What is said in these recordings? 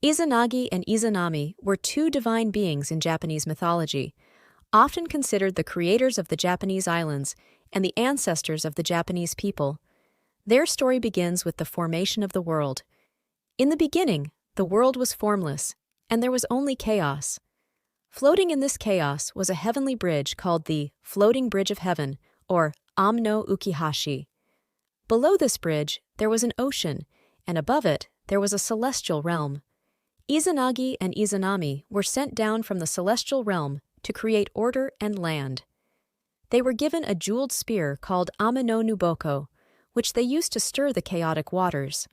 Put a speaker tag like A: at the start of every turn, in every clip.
A: Izanagi and Izanami were two divine beings in Japanese mythology, often considered the creators of the Japanese islands and the ancestors of the Japanese people. Their story begins with the formation of the world. In the beginning, the world was formless, and there was only chaos. Floating in this chaos was a heavenly bridge called the Floating Bridge of Heaven, or Amno Ukihashi. Below this bridge, there was an ocean, and above it, there was a celestial realm. Izanagi and Izanami were sent down from the celestial realm to create order and land. They were given a jeweled spear called Amano Nuboko, which they used to stir the chaotic waters.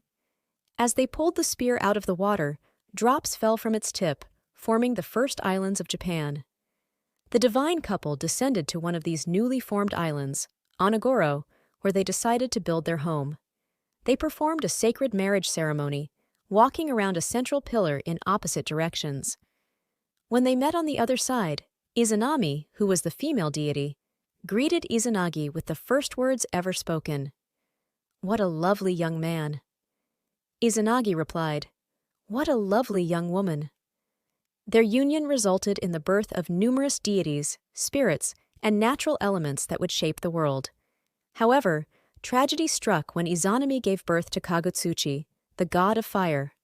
A: As they pulled the spear out of the water, drops fell from its tip, forming the first islands of Japan. The divine couple descended to one of these newly formed islands, Onogoro, where they decided to build their home. They performed a sacred marriage ceremony, walking around a central pillar in opposite directions. When they met on the other side, Izanami, who was the female deity, greeted Izanagi with the first words ever spoken. "What a lovely young man." Izanagi replied, "What a lovely young woman." Their union resulted in the birth of numerous deities, spirits, and natural elements that would shape the world. However, tragedy struck when Izanami gave birth to Kagutsuchi, the god of fire.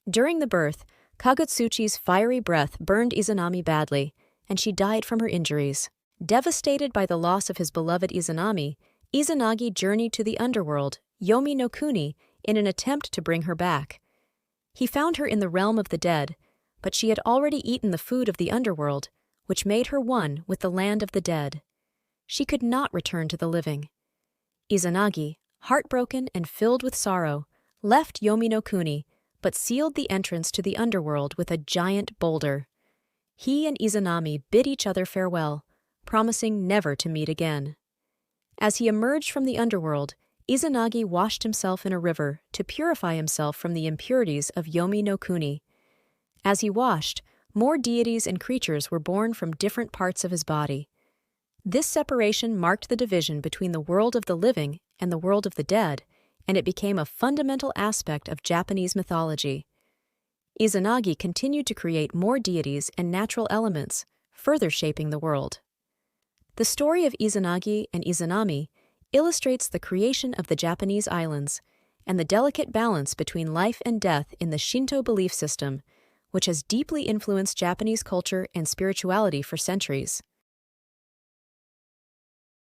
A: During the birth, Kagutsuchi's fiery breath burned Izanami badly, and she died from her injuries. Devastated by the loss of his beloved Izanami, Izanagi journeyed to the underworld, Yomi no Kuni, in an attempt to bring her back. He found her in the realm of the dead, but she had already eaten the food of the underworld, which made her one with the land of the dead. She could not return to the living. Izanagi, heartbroken and filled with sorrow, left Yomi no Kuni, but sealed the entrance to the underworld with a giant boulder. He and Izanami bid each other farewell, promising never to meet again. As he emerged from the underworld, Izanagi washed himself in a river to purify himself from the impurities of Yomi no Kuni. As he washed, more deities and creatures were born from different parts of his body. This separation marked the division between the world of the living and the world of the dead, and it became a fundamental aspect of Japanese mythology. Izanagi continued to create more deities and natural elements, further shaping the world. The story of Izanagi and Izanami illustrates the creation of the Japanese islands and the delicate balance between life and death in the Shinto belief system, which has deeply influenced Japanese culture and spirituality for centuries.